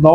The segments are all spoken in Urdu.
9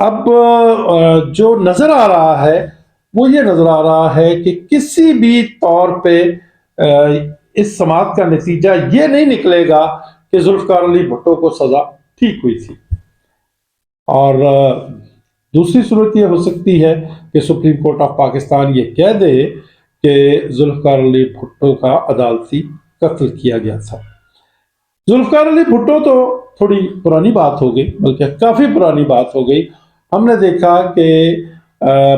اب جو نظر آ رہا ہے وہ یہ نظر آ رہا ہے کہ کسی بھی طور پہ اس سماعت کا نتیجہ یہ نہیں نکلے گا کہ ذوالفقار علی بھٹو کو سزا ٹھیک ہوئی تھی، اور دوسری صورت یہ ہو سکتی ہے کہ سپریم کورٹ آف پاکستان یہ کہہ دے کہ ذوالفقار علی بھٹو کا عدالتی قتل کیا گیا تھا۔ ذوالفقار علی بھٹو تو تھوڑی پرانی بات ہو گئی، بلکہ کافی پرانی بات ہو گئی۔ ہم نے دیکھا کہ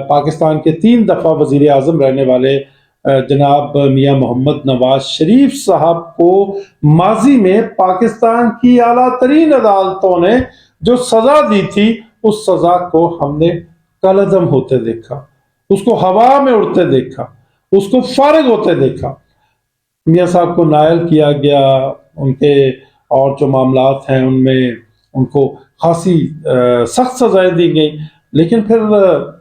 پاکستان کے 3 دفعہ وزیر اعظم رہنے والے جناب میاں محمد نواز شریف صاحب کو ماضی میں پاکستان کی اعلیٰ ترین عدالتوں نے جو سزا دی تھی، اس سزا کو ہم نے کالعدم ہوتے دیکھا، اس کو ہوا میں اڑتے دیکھا، اس کو فارغ ہوتے دیکھا۔ میاں صاحب کو نائل کیا گیا، ان کے اور جو معاملات ہیں ان میں ان کو خاصی سخت سزائیں دی گئی، لیکن پھر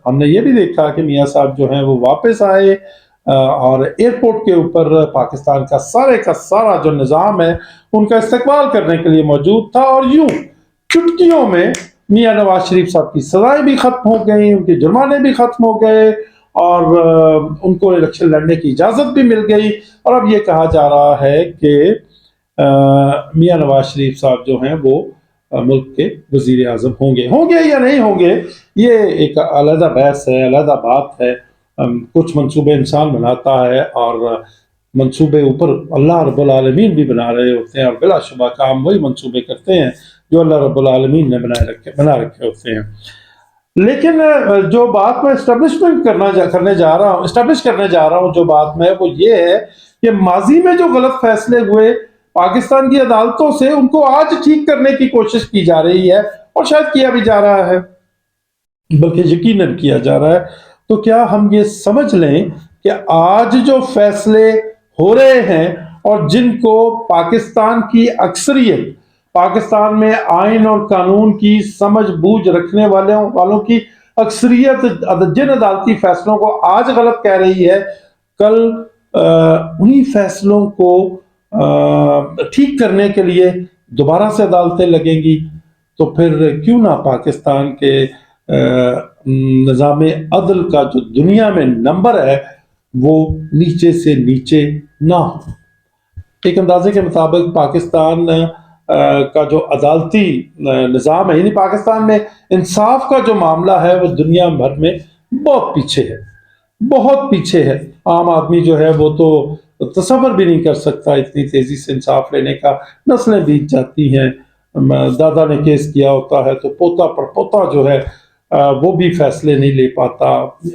ہم نے یہ بھی دیکھا کہ میاں صاحب جو ہیں وہ واپس آئے، اور ایئرپورٹ کے اوپر پاکستان کا سارا جو نظام ہے ان کا استقبال کرنے کے لیے موجود تھا، اور یوں چٹکیوں میں میاں نواز شریف صاحب کی سزائیں بھی ختم ہو گئی، ان کے جرمانے بھی ختم ہو گئے، اور ان کو الیکشن لڑنے کی اجازت بھی مل گئی۔ اور اب یہ کہا جا رہا ہے کہ میاں نواز شریف صاحب جو ہیں وہ ملک کے وزیر اعظم ہوں گے یا نہیں ہوں گے، یہ ایک علیحدہ بحث ہے، علیحدہ بات ہے۔ کچھ منصوبے انسان بناتا ہے، اور منصوبے اوپر اللہ رب العالمین بھی بنا رہے ہوتے ہیں، اور بلا شبہ کام وہی منصوبے کرتے ہیں جو اللہ رب العالمین نے بنا رکھے ہوتے ہیں۔ لیکن جو بات میں اسٹیبلش کرنے جا رہا ہوں جو بات میں، وہ یہ ہے کہ ماضی میں جو غلط فیصلے ہوئے پاکستان کی عدالتوں سے، ان کو آج ٹھیک کرنے کی کوشش کی جا رہی ہے، اور شاید کیا بھی جا رہا ہے، بلکہ یقیناً کیا جا رہا ہے۔ تو کیا ہم یہ سمجھ لیں کہ آج جو فیصلے ہو رہے ہیں، اور جن کو پاکستان کی اکثریت، پاکستان میں آئین اور قانون کی سمجھ بوجھ رکھنے والوں کی اکثریت جن عدالتی فیصلوں کو آج غلط کہہ رہی ہے، کل انہی فیصلوں کو ٹھیک کرنے کے لیے دوبارہ سے عدالتیں لگیں گی، تو پھر کیوں نہ پاکستان کے نظام عدل کا جو دنیا میں نمبر ہے وہ نیچے سے نیچے نہ ہو۔ ایک اندازے کے مطابق پاکستان کا جو عدالتی نظام ہے، یعنی پاکستان میں انصاف کا جو معاملہ ہے، وہ دنیا بھر میں بہت پیچھے ہے، بہت پیچھے ہے۔ عام آدمی جو ہے وہ تو تصور بھی نہیں کر سکتا اتنی تیزی سے انصاف لینے کا۔ نسلیں بیت جاتی ہیں، دادا نے کیس کیا ہوتا ہے تو پوتا پر پوتا جو ہے وہ بھی فیصلے نہیں لے پاتا،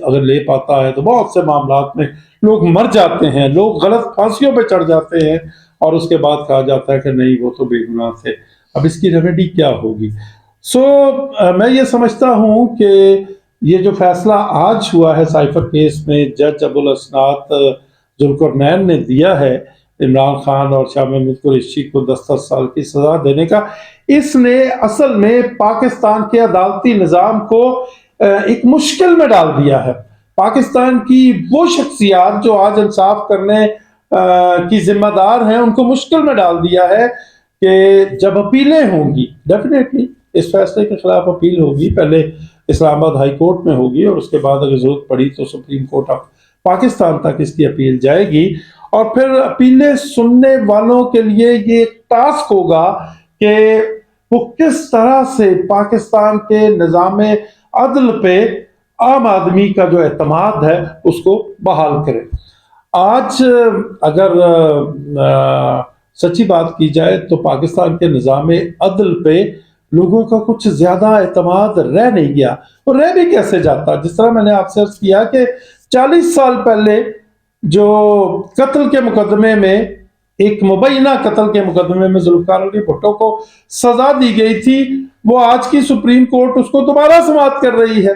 اگر لے پاتا ہے تو بہت سے معاملات میں لوگ مر جاتے ہیں، لوگ غلط پھانسیوں پہ چڑھ جاتے ہیں، اور اس کے بعد کہا جاتا ہے کہ نہیں وہ تو بے گناہ تھے۔ اب اس کی ریمیڈی کیا ہوگی؟ میں یہ سمجھتا ہوں کہ یہ جو فیصلہ آج ہوا ہے سائفر کیس میں، جج ابو الاسناد ذوالقرنین نے دیا ہے عمران خان اور شاہ محمود قریشی کو 10 سال کی سزا دینے کا، اس نے اصل میں پاکستان کے عدالتی نظام کو ایک مشکل میں ڈال دیا ہے۔ پاکستان کی وہ شخصیات جو آج انصاف کرنے کی ذمہ دار ہیں، ان کو مشکل میں ڈال دیا ہے کہ جب اپیلیں ہوں گی، ڈیفینیٹلی اس فیصلے کے خلاف اپیل ہوگی، پہلے اسلام آباد ہائی کورٹ میں ہوگی، اور اس کے بعد اگر ضرورت پڑی تو سپریم کورٹ آف پاکستان تک اس کی اپیل جائے گی، اور پھر اپیلیں سننے والوں کے لیے یہ ایک ٹاسک ہوگا کہ وہ کس طرح سے پاکستان کے نظام عدل پہ عام آدمی کا جو اعتماد ہے اس کو بحال کرے۔ آج اگر سچی بات کی جائے تو پاکستان کے نظام عدل پہ لوگوں کا کچھ زیادہ اعتماد رہ نہیں گیا، اور رہ بھی کیسے جاتا؟ جس طرح میں نے آپ سے عرض کیا کہ 40 سال پہلے جو قتل کے مقدمے میں، ایک مبینہ قتل کے مقدمے میں ذوالفقار علی بھٹو کو سزا دی گئی تھی، وہ آج کی سپریم کورٹ اس کو دوبارہ سماعت کر رہی ہے،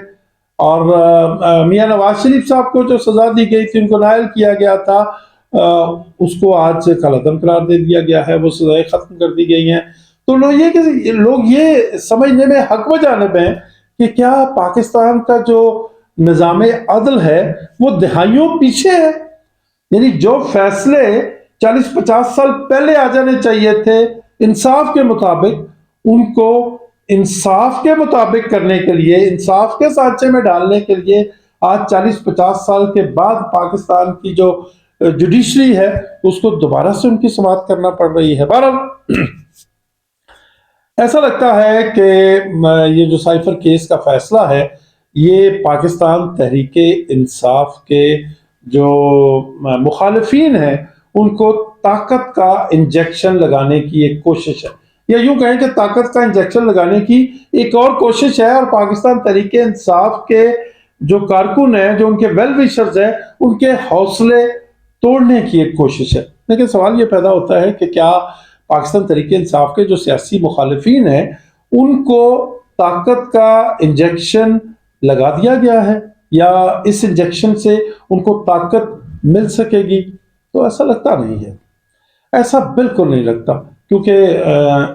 اور میاں نواز شریف صاحب کو جو سزا دی گئی تھی، ان کو نائل کیا گیا تھا، اس کو آج کالعدم قرار دے دیا گیا ہے، وہ سزائیں ختم کر دی گئی ہیں۔ تو لوگ یہ سمجھنے میں حق بجانب ہیں کہ کیا پاکستان کا جو نظام عدل ہے وہ دہائیوں پیچھے ہے؟ یعنی جو فیصلے 40-50 سال پہلے آ جانے چاہیے تھے انصاف کے مطابق، ان کو انصاف کے مطابق کرنے کے لیے، انصاف کے سانچے میں ڈالنے کے لیے آج 40-50 سال کے بعد پاکستان کی جو جوڈیشری ہے اس کو دوبارہ سے ان کی سماعت کرنا پڑ رہی ہے۔ بہرحال ایسا لگتا ہے کہ یہ جو سائفر کیس کا فیصلہ ہے یہ پاکستان تحریک انصاف کے جو مخالفین ہیں ان کو طاقت کا انجیکشن لگانے کی ایک کوشش ہے، یا یوں کہیں کہ طاقت کا انجیکشن لگانے کی ایک اور کوشش ہے، اور پاکستان تحریک انصاف کے جو کارکن ہیں، جو ان کے ویل ویشرز ہیں، ان کے حوصلے توڑنے کی ایک کوشش ہے۔ لیکن سوال یہ پیدا ہوتا ہے کہ کیا پاکستان تحریک انصاف کے جو سیاسی مخالفین ہیں ان کو طاقت کا انجیکشن لگا دیا گیا ہے، یا اس انجیکشن سے ان کو طاقت مل سکے گی؟ تو ایسا لگتا نہیں ہے، ایسا بالکل نہیں لگتا، کیونکہ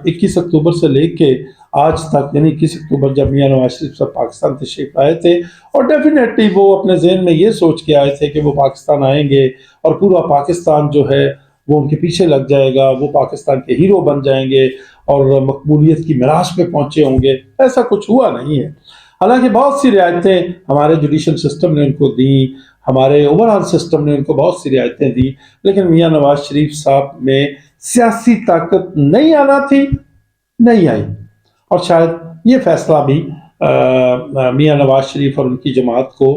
21 اکتوبر سے لے کے آج تک، یعنی 21 اکتوبر جب میاں نواز شریف صاحب پاکستان تشریف آئے تھے، اور ڈیفینیٹلی وہ اپنے ذہن میں یہ سوچ کے آئے تھے کہ وہ پاکستان آئیں گے اور پورا پاکستان جو ہے وہ ان کے پیچھے لگ جائے گا، وہ پاکستان کے ہیرو بن جائیں گے اور مقبولیت کی معراج پہ پہنچے ہوں گے۔ ایسا کچھ ہوا نہیں ہے۔ حالانکہ بہت سی رعایتیں ہمارے جوڈیشل سسٹم نے ان کو دیں، ہمارے اوورآل سسٹم نے ان کو بہت سی رعایتیں دی، لیکن میاں نواز شریف صاحب میں سیاسی طاقت نہیں آنا تھی، نہیں آئی، اور شاید یہ فیصلہ بھی میاں نواز شریف اور ان کی جماعت کو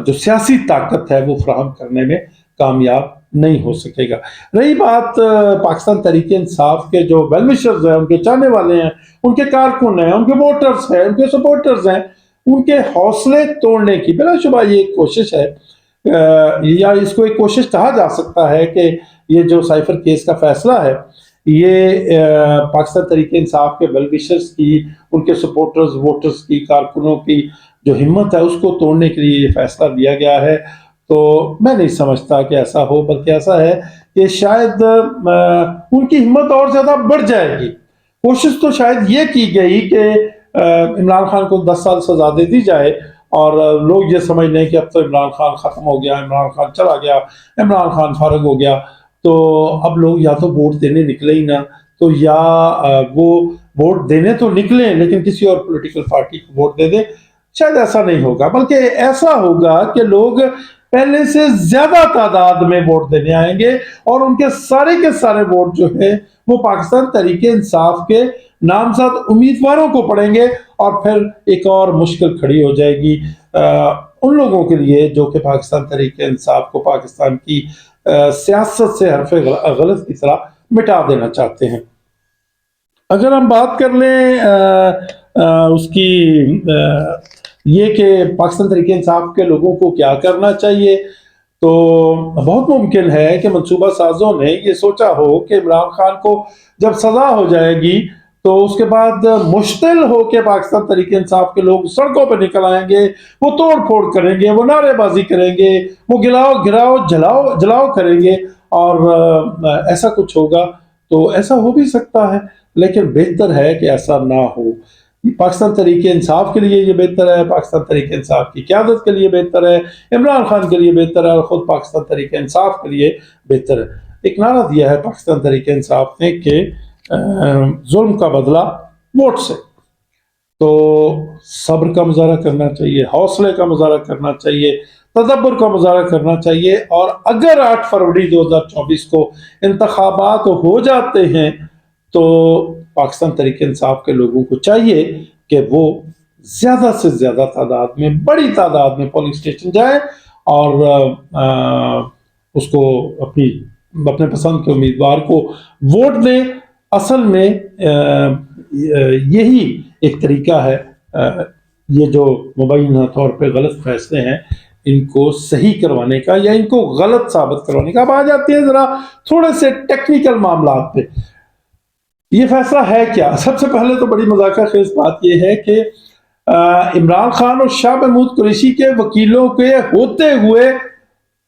جو سیاسی طاقت ہے وہ فراہم کرنے میں کامیاب نہیں ہو سکے گا۔ رہی بات پاکستان تحریک انصاف کے جو ویل وشرز ہیں، ان کے چاہنے والے ہیں، ان کے کارکن ہیں، ان کے ووٹرز ہیں، ان کے سپورٹرز ہیں، ان کے حوصلے توڑنے کی بلا شبہ یہ ایک کوشش ہے، یا اس کو ایک کوشش کہا جا سکتا ہے کہ یہ جو سائفر کیس کا فیصلہ ہے یہ پاکستان تحریک انصاف کے ویل وشرز کی، ان کے سپورٹرز، ووٹرز کی، کارکنوں کی جو ہمت ہے اس کو توڑنے کے لیے یہ فیصلہ دیا گیا ہے۔ تو میں نہیں سمجھتا کہ ایسا ہو، بلکہ ایسا ہے کہ شاید ان کی ہمت اور زیادہ بڑھ جائے گی۔ کوشش تو شاید یہ کی گئی کہ عمران خان کو 10 سال سزا دے دی جائے اور لوگ یہ سمجھ لیں کہ اب تو عمران خان ختم ہو گیا، عمران خان چلا گیا، عمران خان فارغ ہو گیا، تو اب لوگ یا تو ووٹ دینے نکلے ہی نہ، تو یا وہ ووٹ دینے تو نکلیں لیکن کسی اور پولیٹیکل پارٹی کو ووٹ دے دیں۔ شاید ایسا نہیں ہوگا، بلکہ ایسا ہوگا کہ لوگ پہلے سے زیادہ تعداد میں ووٹ دینے آئیں گے اور ان کے سارے ووٹ جو ہے وہ پاکستان تحریک انصاف کے نامزد امیدواروں کو پڑیں گے، اور پھر ایک اور مشکل کھڑی ہو جائے گی ان لوگوں کے لیے جو کہ پاکستان تحریک انصاف کو پاکستان کی سیاست سے حرف غلط کی طرح مٹا دینا چاہتے ہیں۔ اگر ہم بات کر لیں اس کی یہ کہ پاکستان تحریک انصاف کے لوگوں کو کیا کرنا چاہیے، تو بہت ممکن ہے کہ منصوبہ سازوں نے یہ سوچا ہو کہ عمران خان کو جب سزا ہو جائے گی تو اس کے بعد مشتل ہو کے پاکستان تحریک انصاف کے لوگ سڑکوں پہ نکل آئیں گے، وہ توڑ پھوڑ کریں گے، وہ نعرے بازی کریں گے، وہ گراؤ جلاؤ کریں گے، اور ایسا کچھ ہوگا۔ تو ایسا ہو بھی سکتا ہے، لیکن بہتر ہے کہ ایسا نہ ہو۔ پاکستان تحریک انصاف کے لیے یہ بہتر ہے، پاکستان تحریک انصاف کی قیادت کے لیے بہتر ہے، عمران خان کے لیے بہتر ہے، اور خود پاکستان تحریک انصاف کے لیے بہتر ہے۔ ایک نعرہ دیا ہے پاکستان تحریک انصاف نے کہ ظلم کا بدلہ ووٹ سے، تو صبر کا مظاہرہ کرنا چاہیے، حوصلے کا مظاہرہ کرنا چاہیے، تدبر کا مظاہرہ کرنا چاہیے، اور اگر 8 فروری 2024 کو انتخابات ہو جاتے ہیں تو پاکستان تحریک انصاف کے لوگوں کو چاہیے کہ وہ زیادہ سے زیادہ تعداد میں، بڑی تعداد میں پولنگ اسٹیشن جائیں اور اس کو اپنے پسند کے امیدوار کو ووٹ دیں۔ اصل میں یہی ایک طریقہ ہے یہ جو مبینہ طور پہ غلط فیصلے ہیں ان کو صحیح کروانے کا یا ان کو غلط ثابت کروانے کا۔ اب آ جاتی ہے ذرا تھوڑے سے ٹیکنیکل معاملات پہ۔ یہ فیصلہ ہے کیا؟ سب سے پہلے تو بڑی مذاکرہ خیز بات یہ ہے کہ عمران خان اور شاہ محمود قریشی کے وکیلوں کے ہوتے ہوئے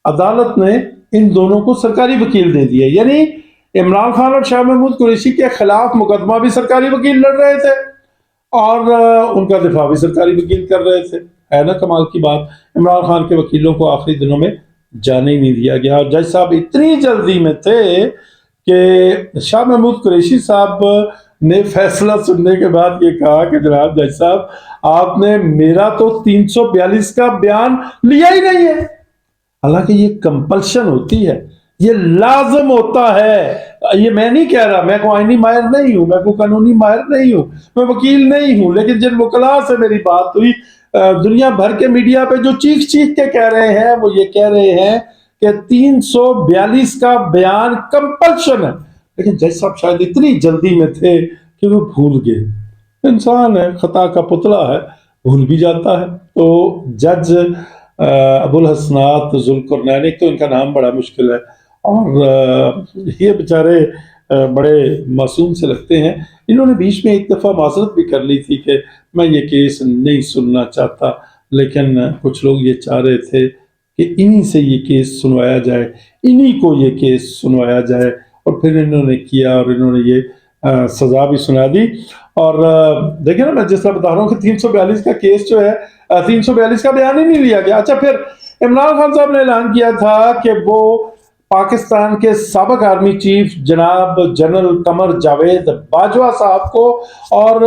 عدالت نے ان دونوں کو سرکاری وکیل دے دیے، یعنی عمران خان اور شاہ محمود قریشی کے خلاف مقدمہ بھی سرکاری وکیل لڑ رہے تھے اور ان کا دفاع بھی سرکاری وکیل کر رہے تھے۔ ہے نا کمال کی بات؟ عمران خان کے وکیلوں کو آخری دنوں میں جانے ہی نہیں دیا گیا، اور جج صاحب اتنی جلدی میں تھے کہ شاہ محمود قریشی صاحب نے فیصلہ سننے کے بعد یہ کہا کہ جناب جج صاحب آپ نے میرا تو 342 کا بیان لیا ہی نہیں ہے، حالانکہ یہ کمپلشن ہوتی ہے، یہ لازم ہوتا ہے۔ یہ میں نہیں کہہ رہا، میں کوئی آئینی ماہر نہیں ہوں، میں کوئی قانونی ماہر نہیں ہوں، میں وکیل نہیں ہوں، لیکن جن وکلاء سے میری بات ہوئی دنیا بھر کے میڈیا پہ جو چیخ چیخ کے کہہ رہے ہیں وہ یہ کہہ رہے ہیں کہ 342 کا بیان کمپلشن ہے، لیکن جج صاحب شاید اتنی جلدی میں تھے کہ وہ بھول گئے۔ انسان ہے، خطا کا پتلا ہے، بھول بھی جاتا ہے۔ تو جج ابو الحسنات ذوالقرنین، ایک تو ان کا نام بڑا مشکل ہے اور یہ بیچارے بڑے معصوم سے لگتے ہیں، انہوں نے بیچ میں ایک دفعہ معذرت بھی کر لی تھی کہ میں یہ کیس نہیں سننا چاہتا، لیکن کچھ لوگ یہ چاہ رہے تھے کہ انہی سے یہ کیس سنوایا جائے، انہی کو یہ کیس سنوایا جائے، اور پھر انہوں نے کیا اور انہوں نے یہ سزا بھی سنا دی۔ اور دیکھیں نا، میں جس طرح بتا رہا ہوں کہ 342 کا کیس جو ہے 342 کا بیان ہی نہیں لیا گیا۔ اچھا، پھر عمران خان صاحب نے اعلان کیا تھا کہ وہ پاکستان کے سابق آرمی چیف جناب جنرل قمر جاوید باجوہ صاحب کو اور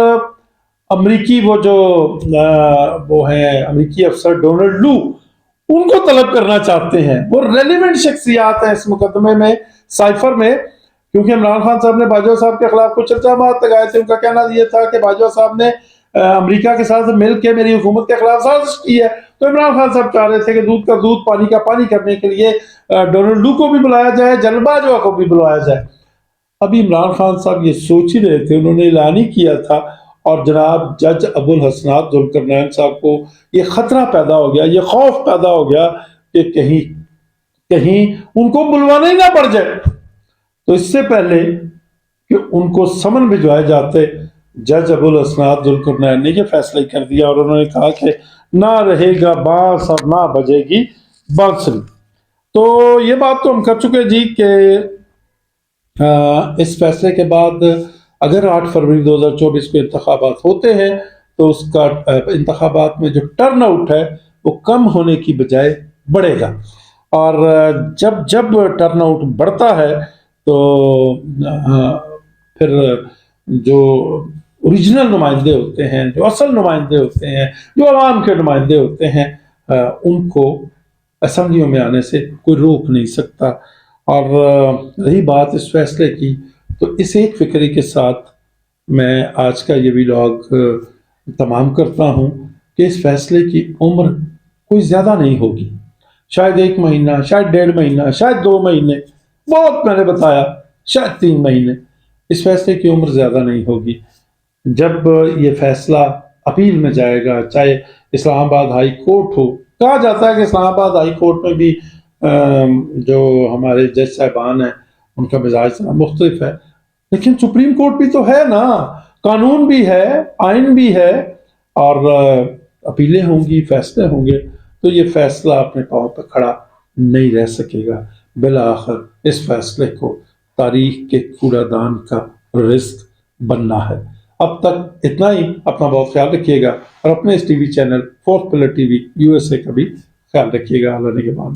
امریکی وہ ہیں امریکی افسر ڈونلڈ لو، ان کو طلب کرنا چاہتے ہیں۔ وہ ریلیونٹ شخصیات ہیں اس مقدمے میں، سائفر میں، کیونکہ عمران خان صاحب نے باجوہ صاحب کے خلاف کچھ الزامات لگائے تھے۔ ان کا کہنا یہ تھا کہ باجوہ صاحب نے امریکہ کے ساتھ مل کے میری حکومت کے خلاف سازش کی ہے، تو عمران خان صاحب چاہ رہے تھے کہ دودھ کا دودھ پانی کا پانی کرنے کے لیے ڈونلڈ لو کو بھی بلایا جائے، جنرل باجوہ کو بھی بلایا جائے۔ ابھی عمران خان صاحب یہ سوچ ہی رہے تھے، انہوں نے اعلان ہی کیا تھا، اور جناب جج ابو الحسنات ذوالقرنین صاحب کو یہ خطرہ پیدا ہو گیا، یہ خوف پیدا ہو گیا کہ کہیں ان کو بلوانا ہی نہ پڑ جائے۔ تو اس سے پہلے کہ ان کو سمن بھجوائے جاتے، جج ابو الحسنات ذوالقرنین نے یہ فیصلہ کر دیا، اور انہوں نے کہا کہ نہ رہے گا بانس اور نہ بجے گی بانسری۔ تو یہ بات تو ہم کر چکے جی کہ اس فیصلے کے بعد اگر 8 فروری 2024 کو انتخابات ہوتے ہیں تو اس کا انتخابات میں جو ٹرن آؤٹ ہے وہ کم ہونے کی بجائے بڑھے گا، اور جب ٹرن آؤٹ بڑھتا ہے تو پھر جو اوریجنل نمائندے ہوتے ہیں، جو اصل نمائندے ہوتے ہیں، جو عوام کے نمائندے ہوتے ہیں، ان کو اسمبلیوں میں آنے سے کوئی روک نہیں سکتا۔ اور رہی بات اس فیصلے کی، تو اس ایک فکری کے ساتھ میں آج کا یہ ویلاگ تمام کرتا ہوں کہ اس فیصلے کی عمر کوئی زیادہ نہیں ہوگی، شاید 1 مہینہ، شاید 1.5 مہینہ، شاید 2 مہینے، بہت میں نے بتایا شاید 3 مہینے، اس فیصلے کی عمر زیادہ نہیں ہوگی۔ جب یہ فیصلہ اپیل میں جائے گا، چاہے اسلام آباد ہائی کورٹ ہو، کہا جاتا ہے کہ اسلام آباد ہائی کورٹ میں بھی جو ہمارے جج صاحبان ہیں ان کا مزاج مختلف ہے، لیکن سپریم کورٹ بھی تو ہے نا، قانون بھی ہے، آئین بھی ہے، اور اپیلیں ہوں گی، فیصلے ہوں گے، تو یہ فیصلہ اپنے پاؤں پہ کھڑا نہیں رہ سکے گا۔ بالآخر اس فیصلے کو تاریخ کے کوڑا دان کا رزق بننا ہے۔ اب تک اتنا ہی، اپنا بہت خیال رکھیے گا، اور اپنے اس TV channel fourth pillar TV USA کا بھی خیال رکھیے گا۔ اللہ نگہبان۔